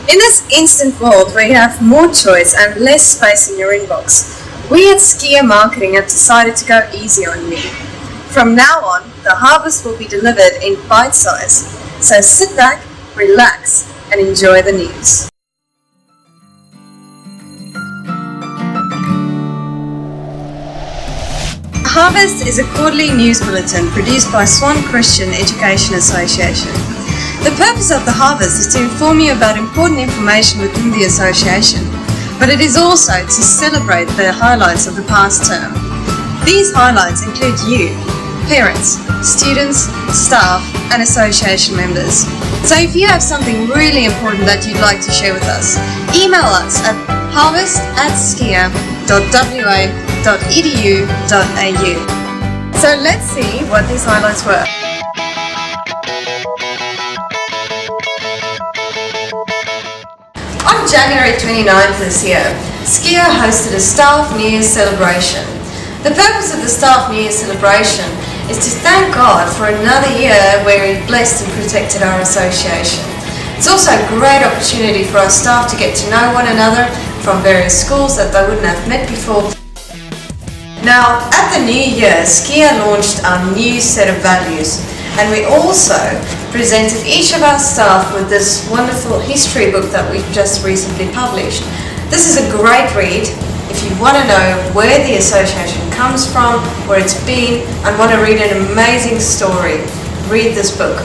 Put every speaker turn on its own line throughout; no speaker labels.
In this instant world where you have more choice and less space in your inbox, we at SCEA Marketing have decided to go easy on you. From now on, the harvest will be delivered in bite size, so sit back, relax, and enjoy the news. Harvest is a quarterly news bulletin produced by Swan Christian Education Association. The purpose of the Harvest is to inform you about important information within the association, but it is also to celebrate the highlights of the past term. These highlights include you, parents, students, staff, and association members. So if you have something really important that you'd like to share with us, email us at harvest@scea.wa.edu.au. So let's see what these highlights were. On January 29th this year, SCEA hosted a Staff New Year's celebration. The purpose of the Staff New Year's celebration is to thank God for another year where He blessed and protected our association. It's also a great opportunity for our staff to get to know one another from various schools that they wouldn't have met before. Now, at the new year, SCEA launched our new set of values, and we also presented each of our staff with this wonderful history book that we've just recently published. This is a great read if you want to know where the association comes from, where it's been, and want to read an amazing story. Read this book.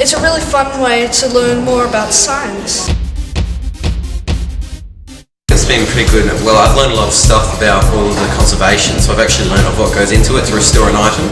It's a really fun way to learn more about science.
It's been pretty good. Well, I've learned a lot of stuff about all the conservation, so I've actually learned of what goes into it to restore an item.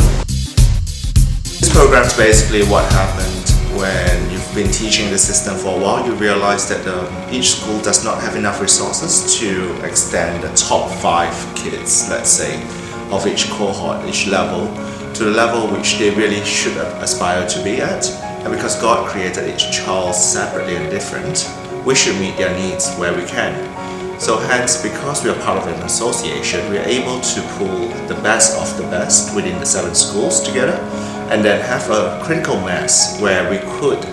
This program is basically what happened when you've been teaching the system for a while. You realize that each school does not have enough resources to extend the top 5 kids, let's say, of each cohort, each level, to the level which they really should aspire to be at. And because God created each child separately and different, we should meet their needs where we can. So hence, because we are part of an association, we are able to pull the best of the best within the 7 schools together, and then have a critical mass where we could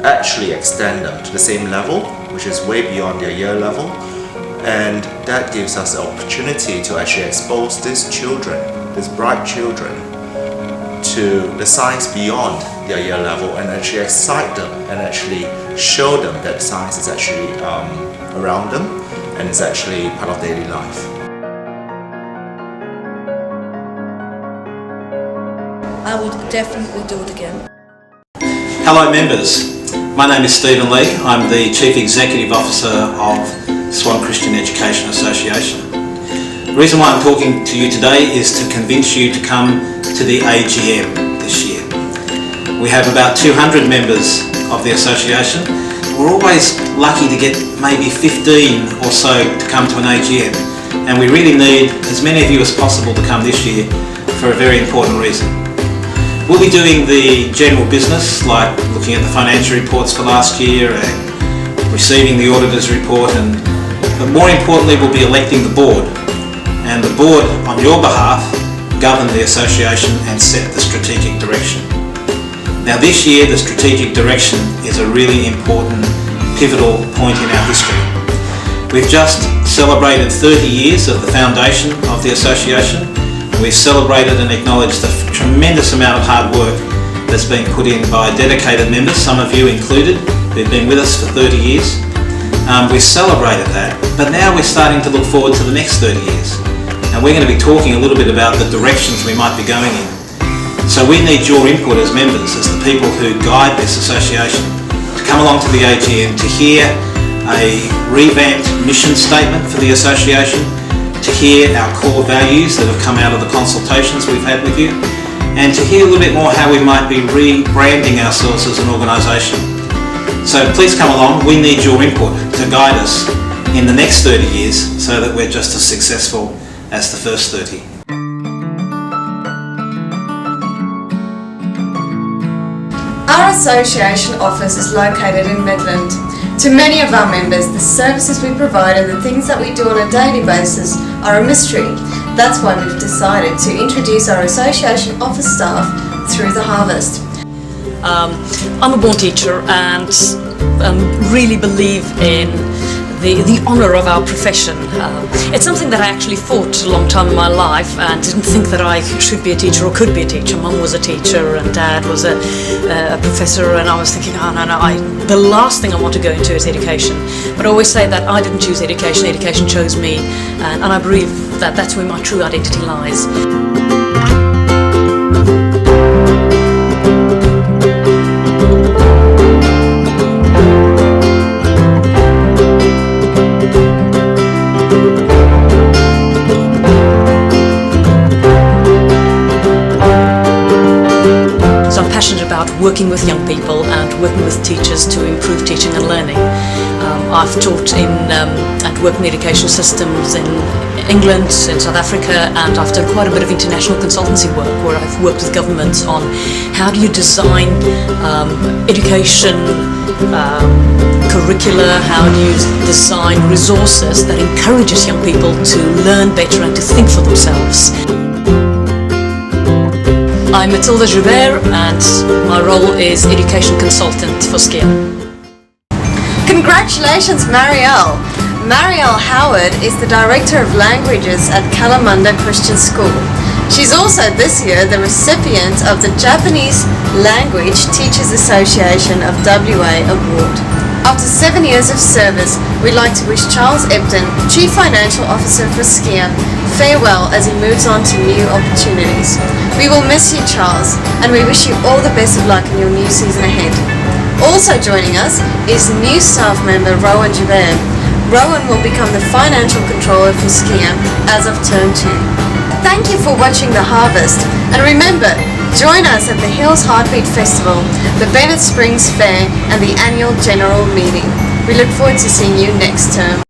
actually extend them to the same level, which is way beyond their year level. And that gives us the opportunity to actually expose these children, these bright children, to the science beyond their year level, and actually excite them and actually show them that science is actually around them and is actually part of daily life.
I would definitely do it again.
Hello members, my name is Stephen Lee. I'm the Chief Executive Officer of Swan Christian Education Association. The reason why I'm talking to you today is to convince you to come to the AGM this year. We have about 200 members of the association. We're always lucky to get maybe 15 or so to come to an AGM, and we really need as many of you as possible to come this year for a very important reason. We'll be doing the general business, like looking at the financial reports for last year and receiving the auditor's report, but more importantly we'll be electing the board, and the board on your behalf govern the association and set the strategic direction. Now this year the strategic direction is a really important pivotal point in our history. We've just celebrated 30 years of the foundation of the association. We've celebrated and acknowledged the tremendous amount of hard work that's been put in by dedicated members, some of you included, who've been with us for 30 years. We've celebrated that, but now we're starting to look forward to the next 30 years. And we're going to be talking a little bit about the directions we might be going in. So we need your input as members, as the people who guide this association, to come along to the AGM to hear a revamped mission statement for the association, to hear our core values that have come out of the consultations we've had with you, and to hear a little bit more how we might be rebranding ourselves as an organisation. So please come along. We need your input to guide us in the next 30 years so that we're just as successful as the first 30.
Our association office is located in Midland. To many of our members, the services we provide and the things that we do on a daily basis are a mystery. That's why we've decided to introduce our association office staff through the harvest.
I'm a born teacher and really believe in the honour of our profession. It's something that I actually fought a long time in my life and didn't think that I should be a teacher or could be a teacher. Mum was a teacher and Dad was a professor, and I was thinking, oh no, the last thing I want to go into is education. But I always say that I didn't choose education, education chose me, and I believe that that's where my true identity lies. About working with young people and working with teachers to improve teaching and learning. I've taught in and worked in education systems in England, in South Africa, and I've done quite a bit of international consultancy work where I've worked with governments on how do you design education curricula, how do you design resources that encourages young people to learn better and to think for themselves. I'm Matilda Joubert and my role is Education Consultant for SCEA.
Congratulations, Marielle! Marielle Howard is the Director of Languages at Kalamunda Christian School. She's also this year the recipient of the Japanese Language Teachers Association of WA Award. After 7 years of service, we'd like to wish Charles Ebden, Chief Financial Officer for SCEA, farewell as he moves on to new opportunities. We will miss you, Charles, and we wish you all the best of luck in your new season ahead. Also joining us is new staff member Rowan Joubert. Rowan will become the Financial Controller for SCEA as of Term 2. Thank you for watching The Harvest, and remember, join us at the Hills Heartbeat Festival, the Bennett Springs Fair, and the annual General Meeting. We look forward to seeing you next term.